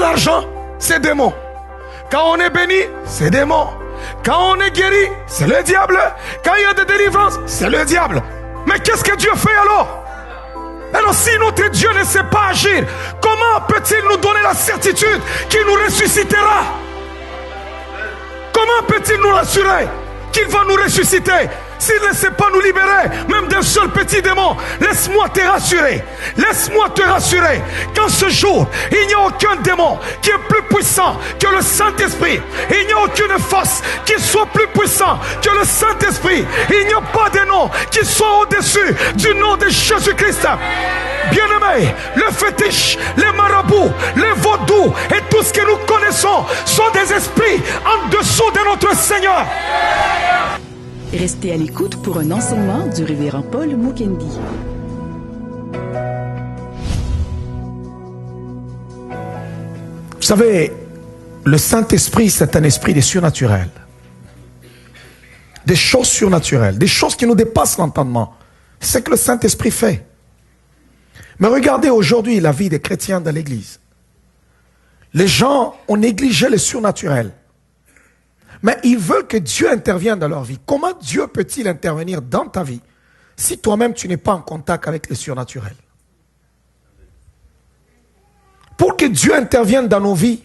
l'argent, c'est démon. Quand on est béni, c'est démon. Quand on est guéri, c'est le diable. Quand il y a des délivrances, c'est le diable. Mais qu'est-ce que Dieu fait alors? Alors si notre Dieu ne sait pas agir, comment peut-il nous donner la certitude qu'il nous ressuscitera? Comment peut-il nous rassurer qu'il va nous ressusciter? S'il ne sait pas nous libérer, même d'un seul petit démon, laisse-moi te rassurer. Laisse-moi te rassurer qu'en ce jour, il n'y a aucun démon qui est plus puissant que le Saint-Esprit. Il n'y a aucune force qui soit plus puissant que le Saint-Esprit. Il n'y a pas de nom qui soit au-dessus du nom de Jésus-Christ. Bien-aimés, le fétiche, les marabouts, les vaudous et tout ce que nous connaissons sont des esprits en dessous de notre Seigneur. Restez à l'écoute pour un enseignement du révérend Paul Mukendi. Vous savez, le Saint-Esprit, c'est un esprit des surnaturels. Des choses surnaturelles, des choses qui nous dépassent l'entendement. C'est ce que le Saint-Esprit fait. Mais regardez aujourd'hui la vie des chrétiens dans l'Église. Les gens ont négligé le surnaturel. Mais ils veulent que Dieu intervienne dans leur vie. Comment Dieu peut-il intervenir dans ta vie si toi-même tu n'es pas en contact avec le surnaturel? Pour que Dieu intervienne dans nos vies,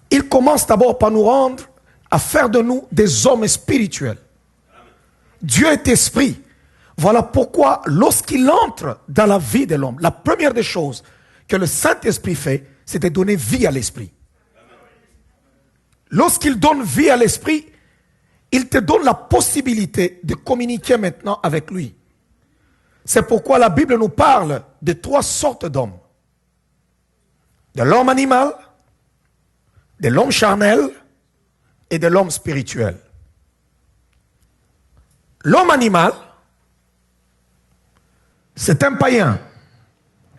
il commence d'abord par nous rendre, à faire de nous des hommes spirituels. Dieu est esprit. Voilà pourquoi lorsqu'il entre dans la vie de l'homme, la première des choses que le Saint-Esprit fait, c'est de donner vie à l'esprit. Lorsqu'il donne vie à l'esprit, il te donne la possibilité de communiquer maintenant avec lui. C'est pourquoi la Bible nous parle de 3 sortes d'hommes. De l'homme animal, de l'homme charnel et de l'homme spirituel. L'homme animal, c'est un païen,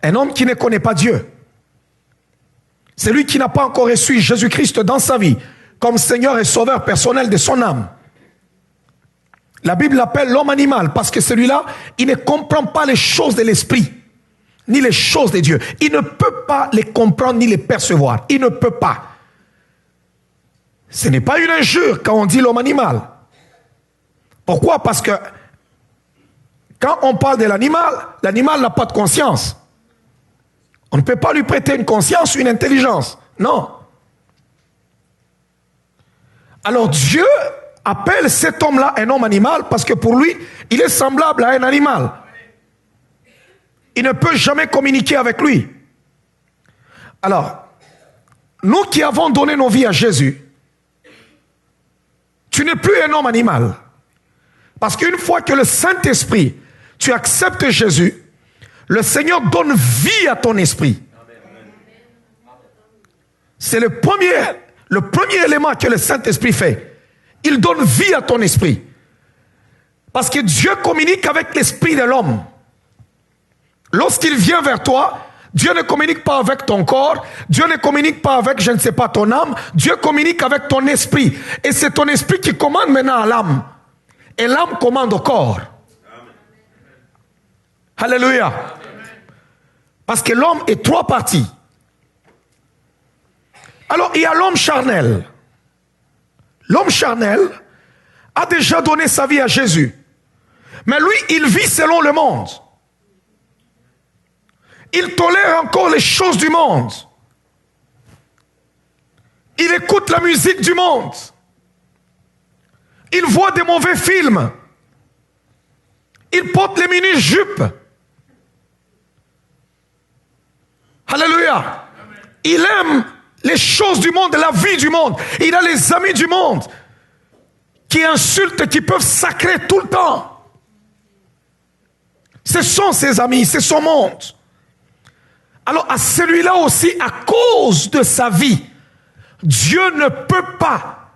un homme qui ne connaît pas Dieu. C'est lui qui n'a pas encore reçu Jésus-Christ dans sa vie comme Seigneur et Sauveur personnel de son âme. La Bible l'appelle l'homme animal parce que celui-là, il ne comprend pas les choses de l'esprit, ni les choses de Dieu. Il ne peut pas les comprendre ni les percevoir. Il ne peut pas. Ce n'est pas une injure quand on dit l'homme animal. Pourquoi? Parce que quand on parle de l'animal, l'animal n'a pas de conscience. On ne peut pas lui prêter une conscience, une intelligence. Non. Alors Dieu appelle cet homme-là un homme animal parce que pour lui, il est semblable à un animal. Il ne peut jamais communiquer avec lui. Alors, nous qui avons donné nos vies à Jésus, tu n'es plus un homme animal. Parce qu'une fois que le Saint-Esprit, tu acceptes Jésus, le Seigneur donne vie à ton esprit. C'est le premier élément que le Saint-Esprit fait. Il donne vie à ton esprit. Parce que Dieu communique avec l'esprit de l'homme. Lorsqu'il vient vers toi, Dieu ne communique pas avec ton corps, Dieu ne communique pas avec, je ne sais pas, ton âme, Dieu communique avec ton esprit. Et c'est ton esprit qui commande maintenant à l'âme. Et l'âme commande au corps. Alléluia. Parce que l'homme est 3 parties. Alors, il y a l'homme charnel. L'homme charnel a déjà donné sa vie à Jésus. Mais lui, il vit selon le monde. Il tolère encore les choses du monde. Il écoute la musique du monde. Il voit des mauvais films. Il porte les mini-jupes. Alléluia. Il aime les choses du monde, la vie du monde. Il a les amis du monde qui insultent, qui peuvent sacrer tout le temps. Ce sont ses amis, c'est son monde. Alors à celui-là aussi, à cause de sa vie, Dieu ne peut pas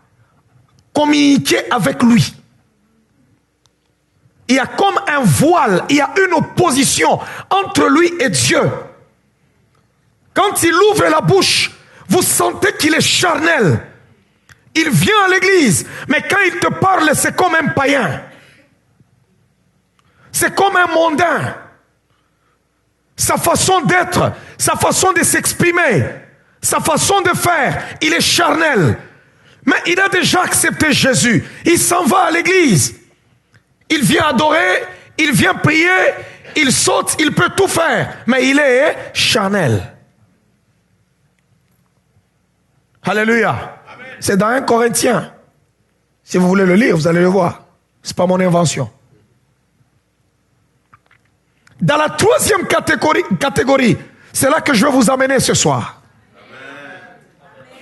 communiquer avec lui. Il y a comme un voile, il y a une opposition entre lui et Dieu. Quand il ouvre la bouche, vous sentez qu'il est charnel. Il vient à l'église, mais quand il te parle, c'est comme un païen. C'est comme un mondain. Sa façon d'être, sa façon de s'exprimer, sa façon de faire, il est charnel. Mais il a déjà accepté Jésus. Il s'en va à l'église. Il vient adorer, il vient prier, il saute, il peut tout faire. Mais il est charnel. Alléluia. C'est dans 1 Corinthiens. Si vous voulez le lire, vous allez le voir. Ce n'est pas mon invention. Dans la troisième catégorie, c'est là que je vais vous amener ce soir.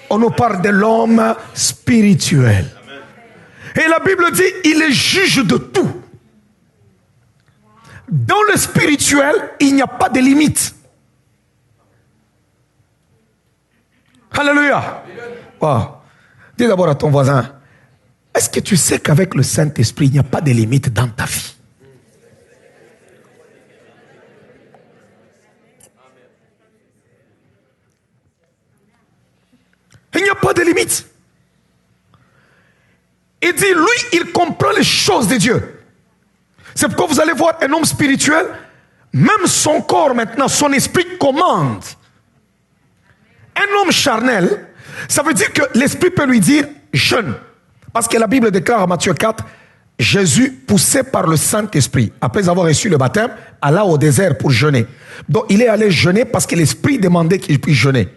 On nous parle de l'homme spirituel. Et la Bible dit, il est juge de tout. Dans le spirituel, il n'y a pas de limite. Alléluia. Wow. Dis d'abord à ton voisin, est-ce que tu sais qu'avec le Saint-Esprit, il n'y a pas de limite dans ta vie? Il n'y a pas de limite. Il dit, lui, il comprend les choses de Dieu. C'est pourquoi vous allez voir un homme spirituel, même son corps maintenant, son esprit commande. Un homme charnel, ça veut dire que l'esprit peut lui dire jeûne. Parce que la Bible déclare en Matthieu 4, Jésus, poussé par le Saint-Esprit, après avoir reçu le baptême, alla au désert pour jeûner. Donc il est allé jeûner parce que l'esprit demandait qu'il puisse jeûner.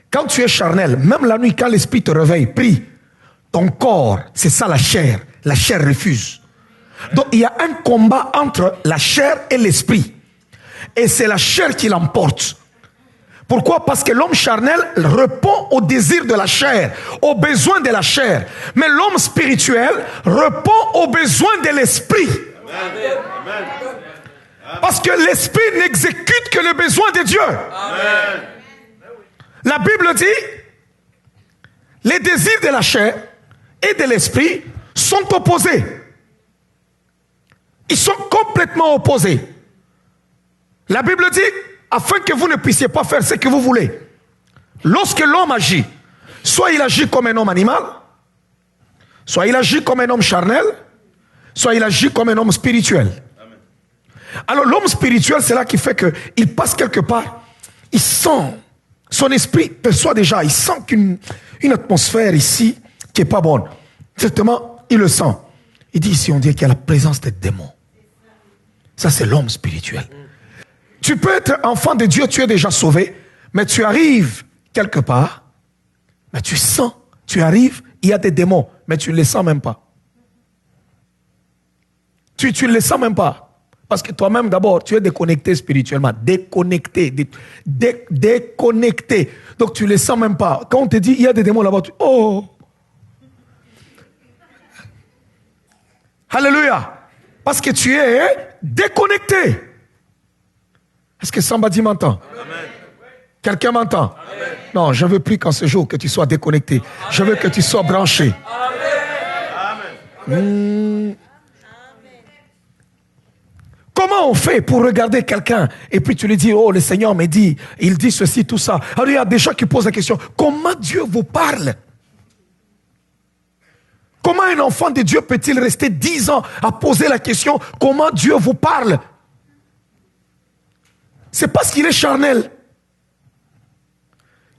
Quand tu es charnel, même la nuit, quand l'esprit te réveille, prie. Ton corps, c'est ça la chair refuse. Donc il y a un combat entre la chair et l'esprit. Et c'est la chair qui l'emporte. Pourquoi? Parce que l'homme charnel répond au désir de la chair, aux besoins de la chair. Mais l'homme spirituel répond aux besoins de l'esprit. Parce que l'esprit n'exécute que les besoins de Dieu. Amen. La Bible dit, les désirs de la chair et de l'esprit sont opposés. Ils sont complètement opposés. La Bible dit, afin que vous ne puissiez pas faire ce que vous voulez. Lorsque l'homme agit, soit il agit comme un homme animal, soit il agit comme un homme charnel, soit il agit comme un homme spirituel. Amen. Alors l'homme spirituel, c'est là qui fait qu'il passe quelque part, il sent, son esprit perçoit déjà, il sent qu'une atmosphère ici qui n'est pas bonne. Exactement, il le sent. Il dit ici, on dirait qu'il y a la présence des démons. Ça, c'est l'homme spirituel. Tu peux être enfant de Dieu, tu es déjà sauvé, mais tu arrives quelque part, mais tu sens, tu arrives, il y a des démons, mais tu ne les sens même pas. Tu ne les sens même pas. Parce que toi-même, d'abord, tu es déconnecté spirituellement. Déconnecté. Déconnecté. Donc, tu ne les sens même pas. Quand on te dit, il y a des démons là-bas, tu... Oh! Alléluia! Parce que tu es déconnecté. Est-ce que Sambadi m'entend? Quelqu'un m'entend? Non, je ne veux plus qu'en ce jour que tu sois déconnecté. Amen. Je veux que tu sois branché. Amen. Comment on fait pour regarder quelqu'un et puis tu lui dis, oh, le Seigneur me dit, il dit ceci, tout ça. Alors il y a des gens qui posent la question, comment Dieu vous parle? Comment un enfant de Dieu peut-il rester 10 ans à poser la question, comment Dieu vous parle? C'est parce qu'il est charnel.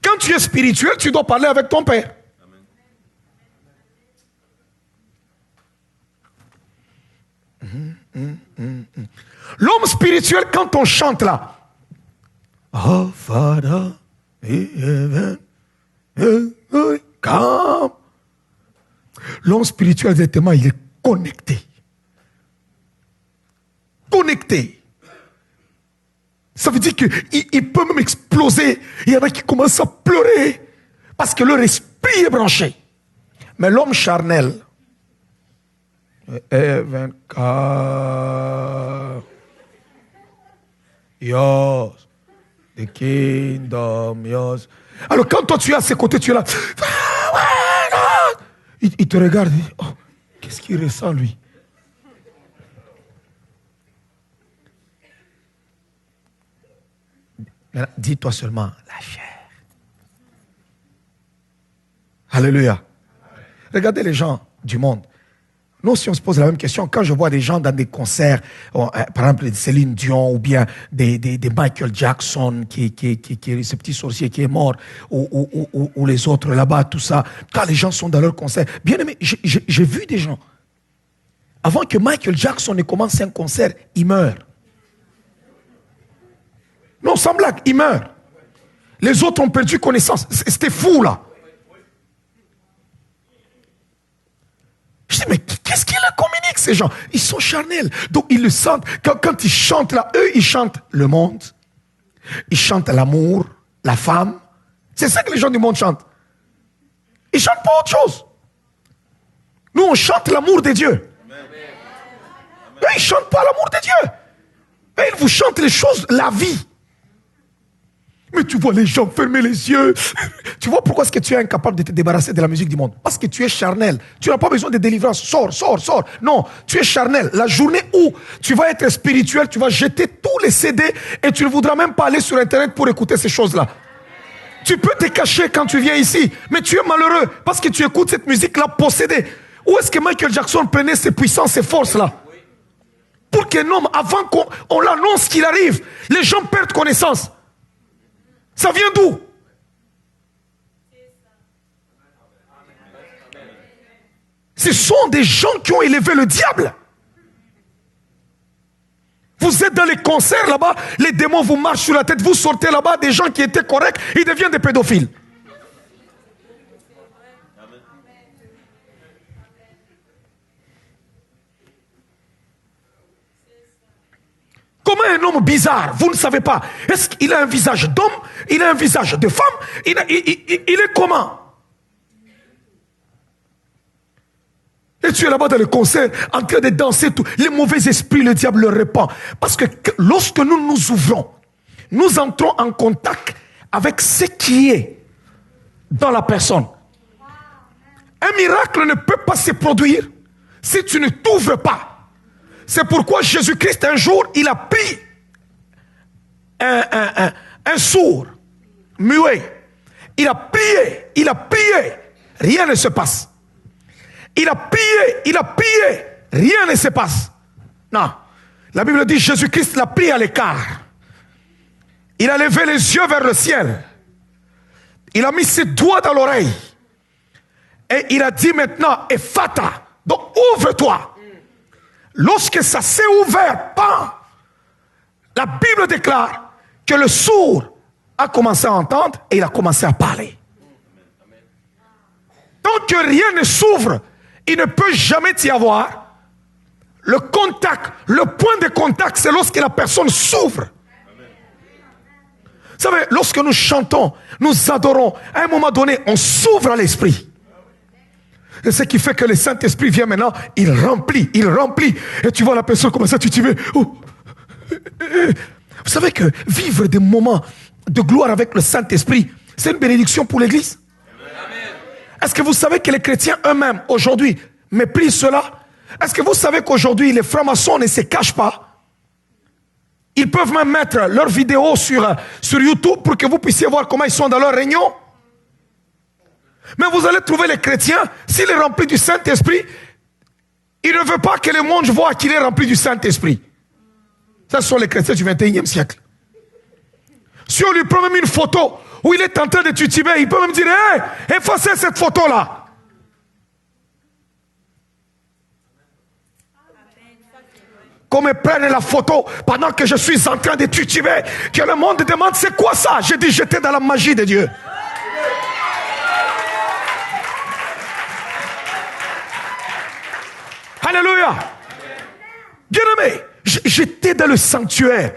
Quand tu es spirituel, tu dois parler avec ton Père. L'homme spirituel, quand on chante là, oh Father, come. L'homme spirituel, exactement, il est connecté. Connecté. Ça veut dire qu'il peut même exploser. Il y en a qui commencent à pleurer parce que leur esprit est branché. Mais l'homme charnel, yours, the kingdom, yours. Alors quand toi tu es à ses côtés, tu es là. Il te regarde, il dit, oh, qu'est-ce qu'il ressent lui? Dis-toi seulement la chair. Alléluia. Regardez les gens du monde. Nous, si on se pose la même question, quand je vois des gens dans des concerts, par exemple Céline Dion ou bien des Michael Jackson, qui ce petit sorcier qui est mort, ou les autres là-bas, tout ça, quand les gens sont dans leur concert, bien aimé, j'ai vu des gens, avant que Michael Jackson ne commence un concert, il meurt. Non, sans blague, il meurt. Les autres ont perdu connaissance. C'était fou, là. Je dis, mais qu'est-ce qu'ils communiquent, ces gens? Ils sont charnels. Donc, ils le sentent. Quand ils chantent là, eux, ils chantent le monde. Ils chantent l'amour, la femme. C'est ça que les gens du monde chantent. Ils ne chantent pas autre chose. Nous, on chante l'amour de Dieu. Eux, ils ne chantent pas l'amour de Dieu. Eux, ils vous chantent les choses, la vie. Mais tu vois les gens fermer les yeux. Tu vois pourquoi est-ce que tu es incapable de te débarrasser de la musique du monde? Parce que tu es charnel. Tu n'as pas besoin de délivrance. Sors. Non, tu es charnel. La journée où tu vas être spirituel, tu vas jeter tous les CD et tu ne voudras même pas aller sur Internet pour écouter ces choses-là. Tu peux te cacher quand tu viens ici, mais tu es malheureux parce que tu écoutes cette musique-là possédée. Où est-ce que Michael Jackson prenait ses puissances, ses forces-là? Pour qu'un homme, avant qu'on l'annonce qu'il arrive, les gens perdent connaissance. Ça vient d'où? Ce sont des gens qui ont élevé le diable. Vous êtes dans les concerts là-bas, les démons vous marchent sur la tête, vous sortez là-bas, des gens qui étaient corrects, ils deviennent des pédophiles. Comment un homme bizarre, vous ne savez pas, est-ce qu'il a un visage d'homme, il a un visage de femme, il est comment? Et tu es là-bas dans le concert, en train de danser, tout. Les mauvais esprits, le diable le répand. Parce que lorsque nous nous ouvrons, nous entrons en contact avec ce qui est dans la personne. Un miracle ne peut pas se produire si tu ne t'ouvres pas. C'est pourquoi Jésus-Christ, un jour, il a pris un sourd, muet. Il a prié, rien ne se passe. Il a prié, rien ne se passe. Non, la Bible dit Jésus-Christ l'a pris à l'écart. Il a levé les yeux vers le ciel. Il a mis ses doigts dans l'oreille. Et il a dit maintenant, Ephata, donc ouvre-toi. Lorsque ça s'est ouvert, bam, la Bible déclare que le sourd a commencé à entendre et il a commencé à parler. Tant que rien ne s'ouvre, il ne peut jamais y avoir le contact. Le point de contact, c'est lorsque la personne s'ouvre. Vous savez, lorsque nous chantons, nous adorons, à un moment donné, on s'ouvre à l'esprit. Et ce qui fait que le Saint-Esprit vient maintenant, il remplit. Et tu vois la personne comme ça, tu te dis, oh. Vous savez que vivre des moments de gloire avec le Saint-Esprit, c'est une bénédiction pour l'Église. Est-ce que vous savez que les chrétiens eux-mêmes, aujourd'hui, méprisent cela? Est-ce que vous savez qu'aujourd'hui, les francs-maçons ne se cachent pas? Ils peuvent même mettre leurs vidéos sur YouTube pour que vous puissiez voir comment ils sont dans leur réunion. Mais vous allez trouver les chrétiens, s'il est rempli du Saint-Esprit, il ne veut pas que le monde voit qu'il est rempli du Saint-Esprit. Ça, ce sont les chrétiens du 21e siècle. Si on lui prend même une photo où il est en train de tituber, il peut même dire, hey, effacez cette photo-là. Qu'on me prenne la photo pendant que je suis en train de tituber, que le monde demande, c'est quoi ça? J'ai dit, j'étais dans la magie de Dieu. Alléluia. Bien-aimé, j'étais dans le sanctuaire.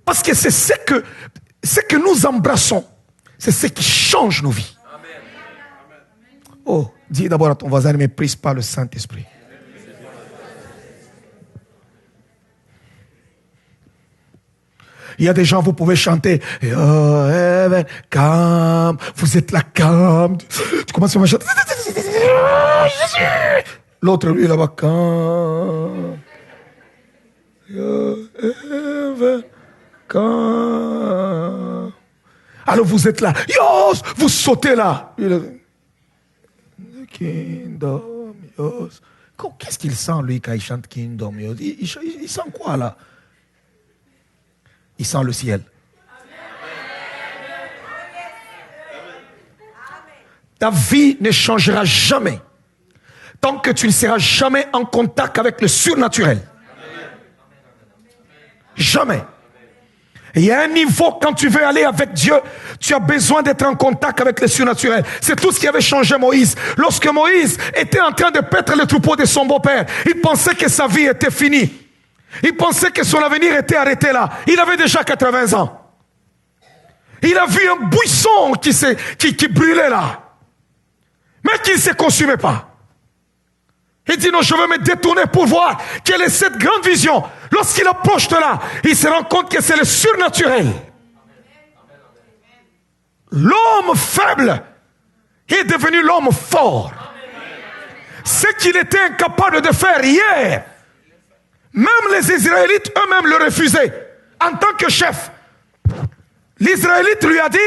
Parce que c'est ce que nous embrassons. C'est ce qui change nos vies. Oh, dis d'abord à ton voisin, ne méprise pas le Saint-Esprit. Il y a des gens, vous pouvez chanter, oh, heaven, calme, vous êtes là, calme. Tu commences à chanter. L'autre, lui, là-bas, calme. Oh, heaven, calme. Alors vous êtes là, yos, vous sautez là. The kingdom, yos, Qu'est-ce qu'il sent, lui, quand il chante Kingdom? Il sent quoi, là? Il sent le ciel. Ta vie ne changera jamais tant que tu ne seras jamais en contact avec le surnaturel. Jamais. Et il y a un niveau, quand tu veux aller avec Dieu, tu as besoin d'être en contact avec le surnaturel. C'est tout ce qui avait changé Moïse. Lorsque Moïse était en train de paître le troupeau de son beau-père, il pensait que sa vie était finie. Il pensait que son avenir était arrêté là. Il avait déjà 80 ans. Il a vu un buisson qui brûlait là, mais qui ne se consumait pas. Il dit non, je veux me détourner pour voir quelle est cette grande vision. Lorsqu'il approche de là, il se rend compte que c'est le surnaturel. L'homme faible est devenu l'homme fort. Ce qu'il était incapable de faire hier, même les Israélites eux-mêmes le refusaient. En tant que chef, l'Israélite lui a dit,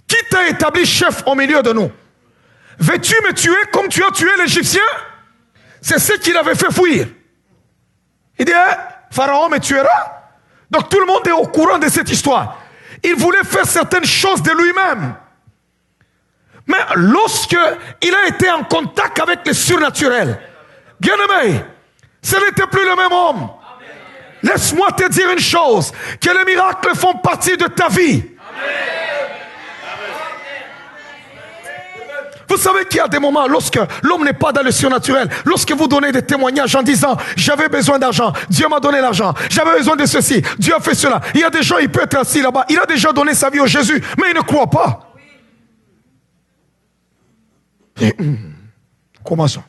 qui t'a établi chef au milieu de nous? Veux-tu me tuer comme tu as tué l'Égyptien? C'est ce qu'il avait fait fuir. Il dit, Pharaon me tuera. Donc tout le monde est au courant de cette histoire. Il voulait faire certaines choses de lui-même. Mais lorsque il a été en contact avec le surnaturel, bien aimé, ce n'était plus le même homme. Laisse-moi te dire une chose, que les miracles font partie de ta vie. Vous savez qu'il y a des moments lorsque l'homme n'est pas dans le surnaturel, lorsque vous donnez des témoignages en disant j'avais besoin d'argent, Dieu m'a donné l'argent, j'avais besoin de ceci, Dieu a fait cela. Il y a des gens, il peut être assis là-bas, il a déjà donné sa vie au Jésus, mais il ne croit pas. Et, comment ça?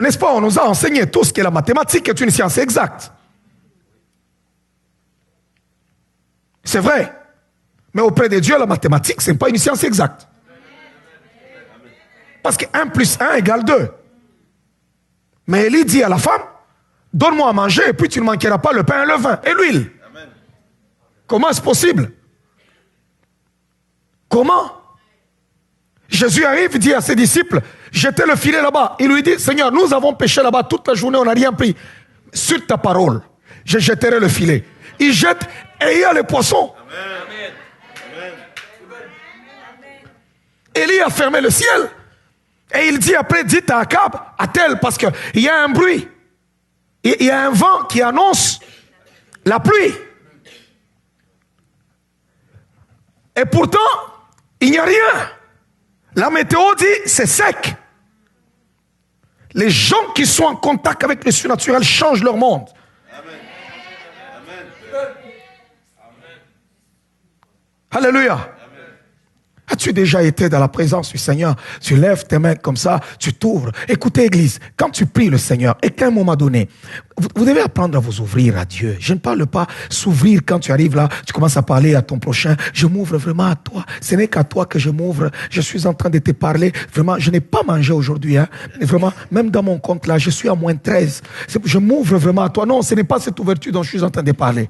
N'est-ce pas, on nous a enseigné tout ce que la mathématique est une science exacte. C'est vrai. Mais auprès de Dieu, la mathématique, ce n'est pas une science exacte. Parce que 1 plus 1 égale 2. Mais Élie dit à la femme, donne-moi à manger et puis tu ne manqueras pas le pain et le vin et l'huile. Comment est-ce possible? Comment? Jésus arrive, il dit à ses disciples, jetez le filet là-bas. Il lui dit, Seigneur, nous avons pêché là-bas toute la journée, on n'a rien pris. Sur ta parole, je jetterai le filet. Il jette et il y a les poissons. Amen. Élie a fermé le ciel. Et il dit après, dites à Akab, à-t-elle, parce qu'il y a un bruit. Il y a un vent qui annonce la pluie. Et pourtant, il n'y a rien. La météo dit, c'est sec. Les gens qui sont en contact avec le surnaturel changent leur monde. Amen. Amen. Alléluia. As-tu déjà été dans la présence du Seigneur? Tu lèves tes mains comme ça, tu t'ouvres. Écoutez, Église, quand tu pries le Seigneur et qu'à un moment donné, vous devez apprendre à vous ouvrir à Dieu. Je ne parle pas s'ouvrir quand tu arrives là, tu commences à parler à ton prochain. Je m'ouvre vraiment à toi. Ce n'est qu'à toi que je m'ouvre. Je suis en train de te parler. Vraiment, je n'ai pas mangé aujourd'hui. Hein. Vraiment, même dans mon compte là, je suis à moins 13. Je m'ouvre vraiment à toi. Non, ce n'est pas cette ouverture dont je suis en train de parler.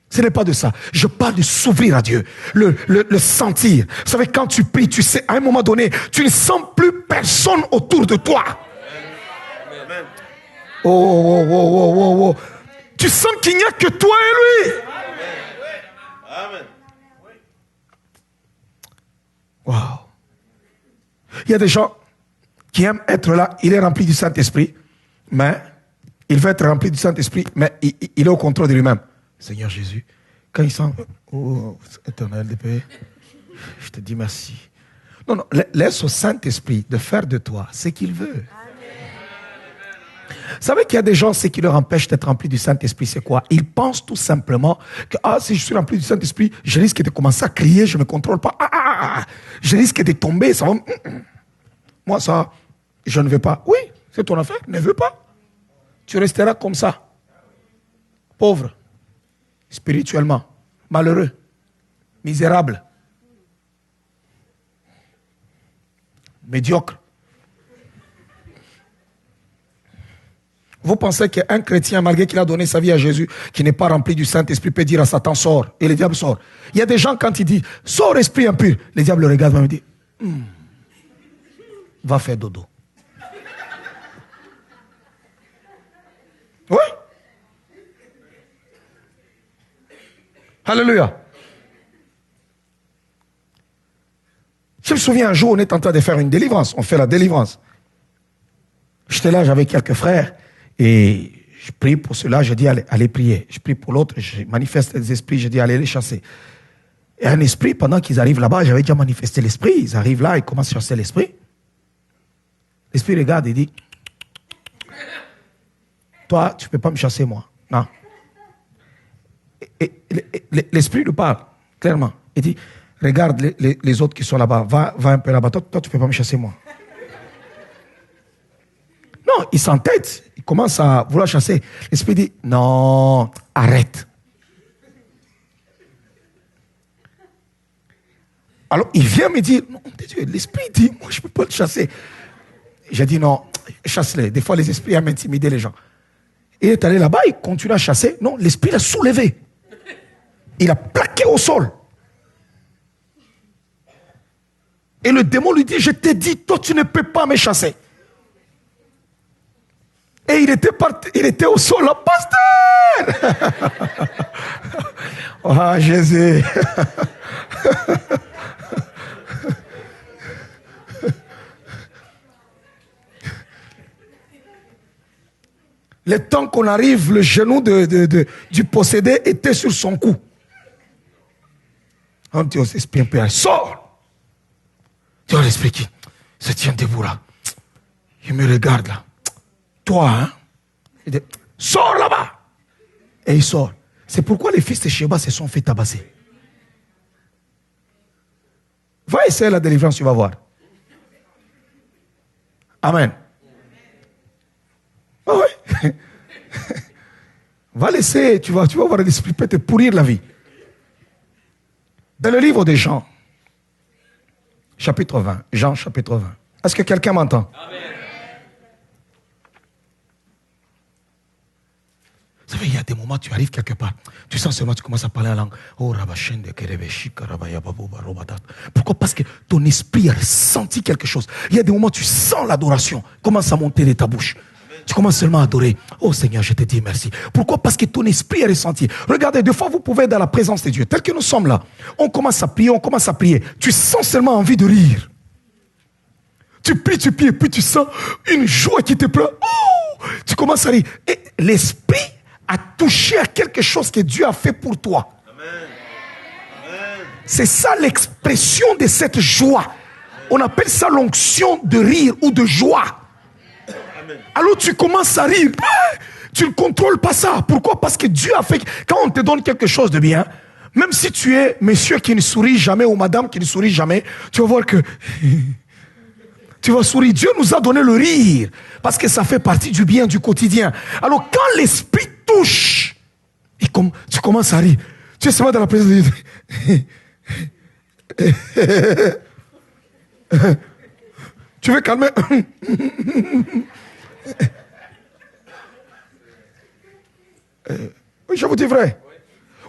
Ce n'est pas de ça. Je parle de s'ouvrir à Dieu, le sentir. Vous savez, quand tu pries, tu sais, à un moment donné, tu ne sens plus personne autour de toi. Amen. Oh. Tu sens qu'il n'y a que toi et lui. Amen. Wow. Il y a des gens qui aiment être là, il est rempli du Saint-Esprit, mais il veut être rempli du Saint-Esprit, mais il est au contrôle de lui-même. Seigneur Jésus, quand il sent, oh, éternel des paix, je te dis merci. Non, laisse au Saint-Esprit de faire de toi ce qu'il veut. Vous savez qu'il y a des gens, ce qui leur empêche d'être remplis du Saint-Esprit, c'est quoi? Ils pensent tout simplement que, si je suis rempli du Saint-Esprit, je risque de commencer à crier, je ne me contrôle pas. Je risque de tomber, ça va. Moi, ça, je ne veux pas. Oui, c'est ton affaire, ne veux pas. Tu resteras comme ça. Pauvre. Spirituellement, malheureux, misérable, médiocre. Vous pensez qu'un chrétien, malgré qu'il a donné sa vie à Jésus, qui n'est pas rempli du Saint-Esprit, peut dire à Satan, sors, et le diable sort. Il y a des gens, quand ils disent, sors esprit impur, le diable le regarde et me dit, va faire dodo. Oui. Alléluia. Je me souviens un jour, on est en train de faire une délivrance. On fait la délivrance. J'étais là, j'avais quelques frères et je prie pour cela, je dis allez prier. Je prie pour l'autre, je manifeste les esprits, je dis allez les chasser. Et un esprit, pendant qu'ils arrivent là-bas, j'avais déjà manifesté l'esprit. Ils arrivent là, ils commencent à chasser l'esprit. L'esprit regarde et dit, toi, tu ne peux pas me chasser, moi. Non. Et l'esprit lui parle, clairement. Il dit, regarde les autres qui sont là-bas, va un peu là-bas. Toi, tu ne peux pas me chasser, moi. Non, il s'entête, il commence à vouloir chasser. L'esprit dit, non, arrête. Alors, il vient me dire, non, l'esprit dit, moi, je ne peux pas le chasser. J'ai dit, non, chasse-les. Des fois, les esprits aiment intimider les gens. Il est allé là-bas, il continue à chasser. Non, l'esprit l'a soulevé. Il a plaqué au sol. Et le démon lui dit, je t'ai dit, toi, tu ne peux pas me chasser. Et il était au sol, là, pasteur. Oh, Jésus. Le temps qu'on arrive, le genou du possédé était sur son cou. On dit aux esprits impériaux, sors! Tu vois l'esprit qui se tient debout là. Il me regarde là. Toi, hein? Il dit, sors là-bas! Et il sort. C'est pourquoi les fils de Sheba se sont fait tabasser. Va essayer la délivrance, tu vas voir. Amen. Ah ouais. Va laisser, tu vas voir l'esprit peut te pourrir la vie. Dans le livre de Jean, chapitre 20. Jean, chapitre 20. Est-ce que quelqu'un m'entend? Amen. Vous savez, il y a des moments, tu arrives quelque part, tu sens seulement, tu commences à parler en langue. Oh, pourquoi? Parce que ton esprit a ressenti quelque chose. Il y a des moments, tu sens l'adoration commence à monter de ta bouche. Tu commences seulement à adorer. Oh Seigneur, je te dis merci. Pourquoi? Parce que ton esprit est ressenti. Regardez, des fois, vous pouvez être dans la présence de Dieu. Tel que nous sommes là, on commence à prier, Tu sens seulement envie de rire. Tu pries, et puis tu sens une joie qui te prend. Oh, tu commences à rire. Et l'esprit a touché à quelque chose que Dieu a fait pour toi. Amen. Amen. C'est ça l'expression de cette joie. On appelle ça l'onction de rire ou de joie. Amen. Alors tu commences à rire. Tu ne contrôles pas ça. Pourquoi? Parce que Dieu a fait... Quand on te donne quelque chose de bien, même si tu es monsieur qui ne sourit jamais ou madame qui ne sourit jamais, tu vas voir que... Tu vas sourire. Dieu nous a donné le rire parce que ça fait partie du bien du quotidien. Alors quand l'esprit touche, et comme tu commences à rire, tu es seulement dans la présence de Dieu. Tu veux calmer? Oui, je vous dis vrai.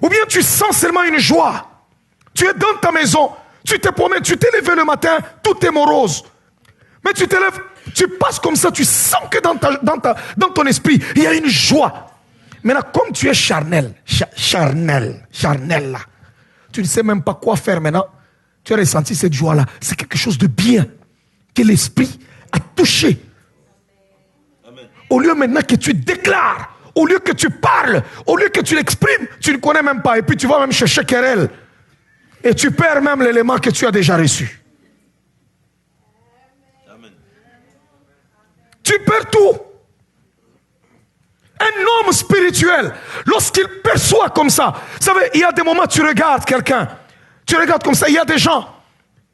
Ou bien tu sens seulement une joie. Tu es dans ta maison, tu te promènes, tu t'es levé le matin, tout est morose. Mais tu te lèves, tu passes comme ça, tu sens que dans ton esprit, il y a une joie. Maintenant, comme tu es charnel là, tu ne sais même pas quoi faire maintenant. Tu as ressenti cette joie-là. C'est quelque chose de bien que l'esprit a touché. Amen. Au lieu maintenant que tu déclares, au lieu que tu parles, au lieu que tu l'exprimes, tu ne connais même pas. Et puis tu vas même chercher querelle. Et tu perds même l'élément que tu as déjà reçu. Tu perds tout. Un homme spirituel, lorsqu'il perçoit comme ça, vous savez, il y a des moments, tu regardes quelqu'un, tu regardes comme ça, il y a des gens,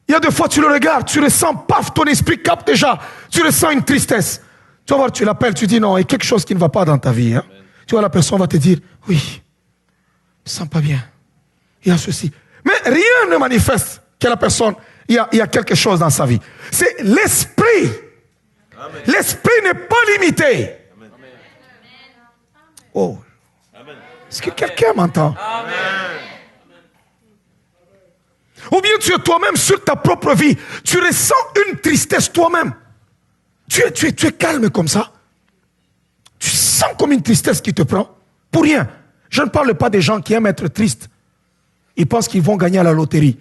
il y a des fois, tu le regardes, tu ressens, paf, ton esprit capte déjà, tu ressens une tristesse. Tu vas voir, tu l'appelles, tu dis non, il y a quelque chose qui ne va pas dans ta vie. Hein? Tu vois, la personne va te dire, oui, je ne sens pas bien, il y a ceci. Mais rien ne manifeste que la personne, il y a quelque chose dans sa vie. C'est l'esprit. Amen. L'esprit n'est pas limité. Amen. Oh. Amen. Est-ce que quelqu'un m'entend? Amen. Ou bien tu es toi-même sur ta propre vie. Tu ressens une tristesse toi-même. Tu es calme comme ça. Tu sens comme une tristesse qui te prend. Pour rien. Je ne parle pas des gens qui aiment être tristes. Ils pensent qu'ils vont gagner à la loterie.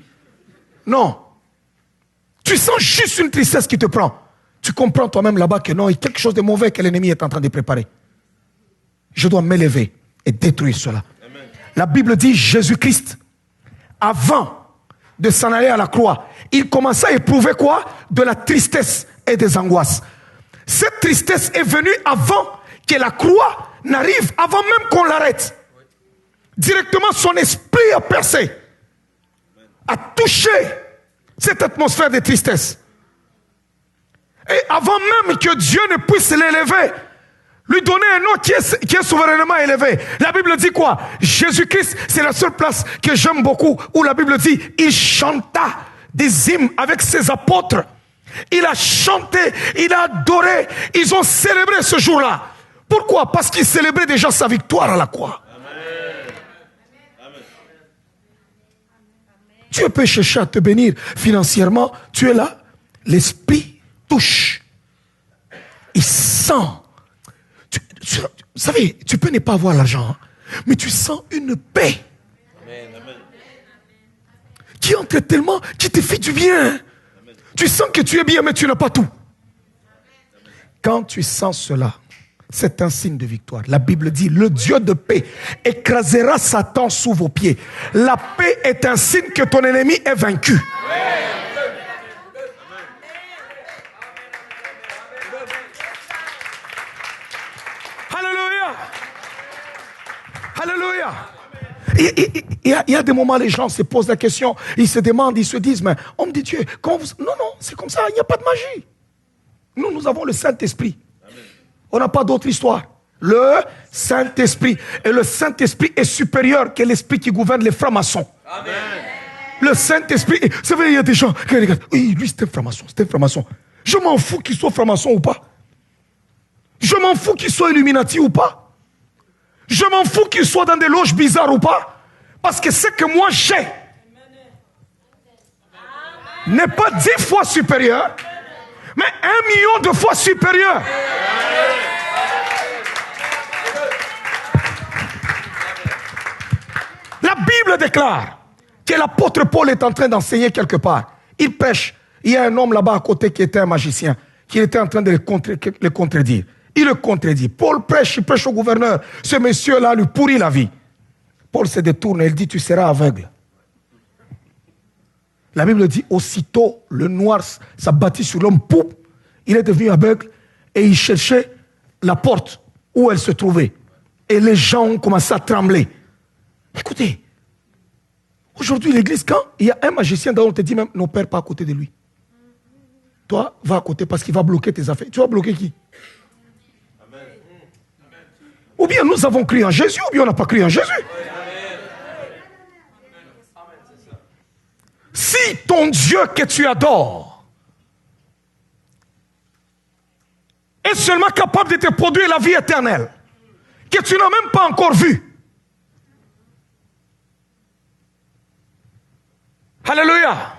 Non. Tu sens juste une tristesse qui te prend. Tu comprends toi-même là-bas que non, il y a quelque chose de mauvais que l'ennemi est en train de préparer. Je dois m'élever et détruire cela. Amen. La Bible dit Jésus-Christ, avant de s'en aller à la croix, il commença à éprouver quoi? De la tristesse et des angoisses. Cette tristesse est venue avant que la croix n'arrive, avant même qu'on l'arrête. Directement, son esprit a percé, a touché cette atmosphère de tristesse. Et avant même que Dieu ne puisse l'élever, lui donner un nom qui est souverainement élevé. La Bible dit quoi? Jésus-Christ, c'est la seule place que j'aime beaucoup, où la Bible dit, il chanta des hymnes avec ses apôtres. Il a chanté, il a adoré, ils ont célébré ce jour-là. Pourquoi? Parce qu'il célébrait déjà sa victoire à la croix. Amen. Dieu peut chercher à te bénir financièrement, tu es là, l'esprit touche. Il sent. Vous savez, tu peux ne pas avoir l'argent, hein, mais tu sens une paix. Amen. Qui entre tellement, qui te fait du bien. Amen. Tu sens que tu es bien, mais tu n'as pas tout. Quand tu sens cela, c'est un signe de victoire. La Bible dit, le Dieu de paix écrasera Satan sous vos pieds. La paix est un signe que ton ennemi est vaincu. Alléluia. Alléluia. Il y a des moments, les gens se posent la question, ils se demandent, ils se disent, mais homme de Dieu, comment vous... Non, c'est comme ça, il n'y a pas de magie. Nous avons le Saint-Esprit. On n'a pas d'autre histoire. Le Saint-Esprit. Et le Saint-Esprit est supérieur que l'esprit qui gouverne les francs-maçons. Amen. Le Saint-Esprit... Vous savez, il y a des gens qui regardent. Oui, lui, c'est un franc-maçon, c'est un franc-maçon. Je m'en fous qu'il soit franc-maçon ou pas. Je m'en fous qu'il soit Illuminati ou pas. Je m'en fous qu'il soit dans des loges bizarres ou pas. Parce que ce que moi j'ai n'est pas 10 fois supérieur, mais 1 million de fois supérieur. La Bible déclare que l'apôtre Paul est en train d'enseigner quelque part. Il prêche. Il y a un homme là-bas à côté qui était un magicien, qui était en train de le contredire. Il le contredit. Paul prêche, il prêche au gouverneur. Ce monsieur-là lui pourrit la vie. Paul se détourne et il dit, tu seras aveugle. La Bible dit, aussitôt, le noir s'abattit sur l'homme, pouf, il est devenu aveugle et il cherchait la porte où elle se trouvait. Et les gens ont commencé à trembler. Écoutez, aujourd'hui, l'église, quand il y a un magicien, on te dit même, n'opère pas à côté de lui. Toi, va à côté parce qu'il va bloquer tes affaires. Tu vas bloquer qui? Amen. Ou bien nous avons cru en Jésus, ou bien on n'a pas cru en Jésus. Si ton Dieu que tu adores est seulement capable de te produire la vie éternelle, que tu n'as même pas encore vue. Alléluia.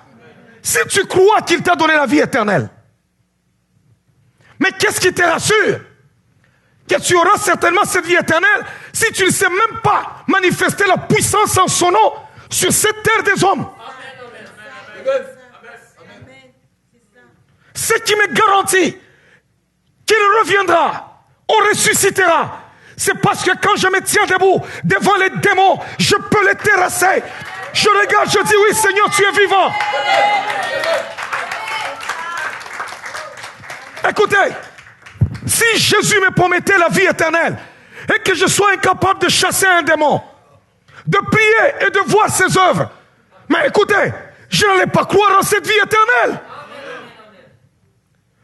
Si tu crois qu'il t'a donné la vie éternelle, mais qu'est-ce qui te rassure? Que tu auras certainement cette vie éternelle si tu ne sais même pas manifester la puissance en son nom sur cette terre des hommes. Ce qui me garantit qu'il reviendra, on ressuscitera, c'est parce que quand je me tiens debout devant les démons, je peux les terrasser. Je regarde, je dis oui Seigneur, tu es vivant. Écoutez, si Jésus me promettait la vie éternelle et que je sois incapable de chasser un démon, de prier et de voir ses œuvres, mais écoutez, je n'allais pas croire en cette vie éternelle.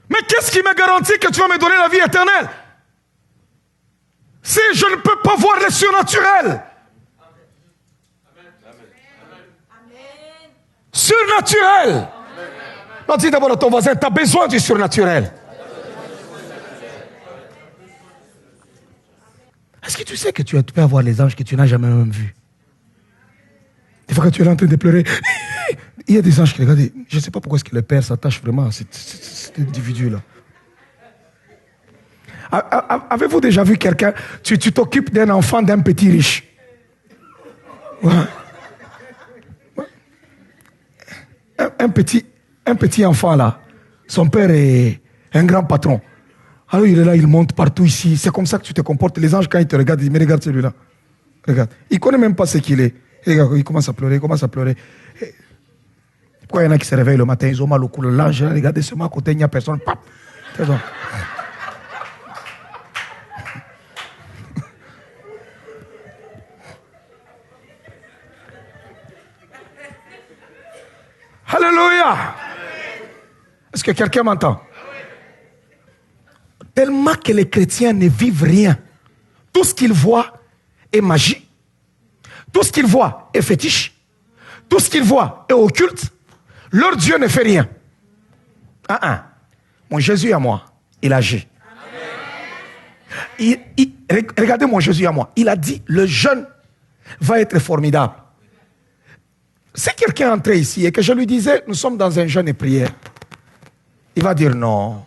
Mais qu'est-ce qui me garantit que tu vas me donner la vie éternelle si je ne peux pas voir le surnaturel? Surnaturel. Non, dis d'abord à ton voisin, tu as besoin du surnaturel. Est-ce que tu sais que tu peux avoir les anges que tu n'as jamais même vus? Des fois, quand tu es là en train de pleurer, il y a des anges qui regardent. Je ne sais pas pourquoi est-ce que le Père s'attache vraiment à cet individu-là. Avez-vous déjà vu quelqu'un, tu t'occupes d'un enfant d'un petit riche? Ouais. Un petit enfant là, son père est un grand patron. Alors il est là, il monte partout ici. C'est comme ça que tu te comportes. Les anges, quand ils te regardent, ils disent, mais regarde celui-là. Regarde. Il ne connaît même pas ce qu'il est. Et regarde, il commence à pleurer, Pourquoi il y en a qui se réveillent le matin, ils ont mal au cou, l'ange, regardez seulement à côté, il n'y a personne. Pap. C'est bon. Alléluia. Est-ce que quelqu'un m'entend? Tellement que les chrétiens ne vivent rien. Tout ce qu'ils voient est magie. Tout ce qu'ils voient est fétiche. Tout ce qu'ils voient est occulte. Leur Dieu ne fait rien. Mon Jésus à moi, il agit. Regardez mon Jésus à moi. Il a dit, le jeûne va être formidable. Si quelqu'un entrait ici et que je lui disais, nous sommes dans un jeûne et prière, il va dire non.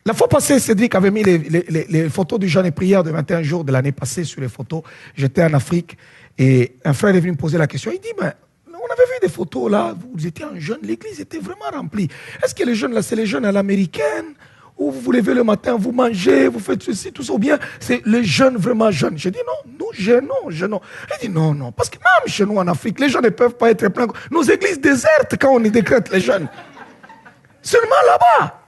La fois passée, Cédric avait mis les photos du jeûne et prière de 21 jours de l'année passée sur les photos. J'étais en Afrique et un frère est venu me poser la question. Il dit, mais on avait vu des photos là, vous étiez en jeûne, l'église était vraiment remplie. Est-ce que les jeûnes là, c'est les jeûnes à l'américaine? Où vous vous levez le matin, vous mangez, vous faites ceci, tout ça, ou bien c'est les jeunes vraiment jeunes? J'ai dit non, nous jeûnons. Il dit non, parce que même chez nous en Afrique, les jeunes ne peuvent pas être pleins. Nos églises désertes quand on y décrète les jeunes. Seulement là-bas.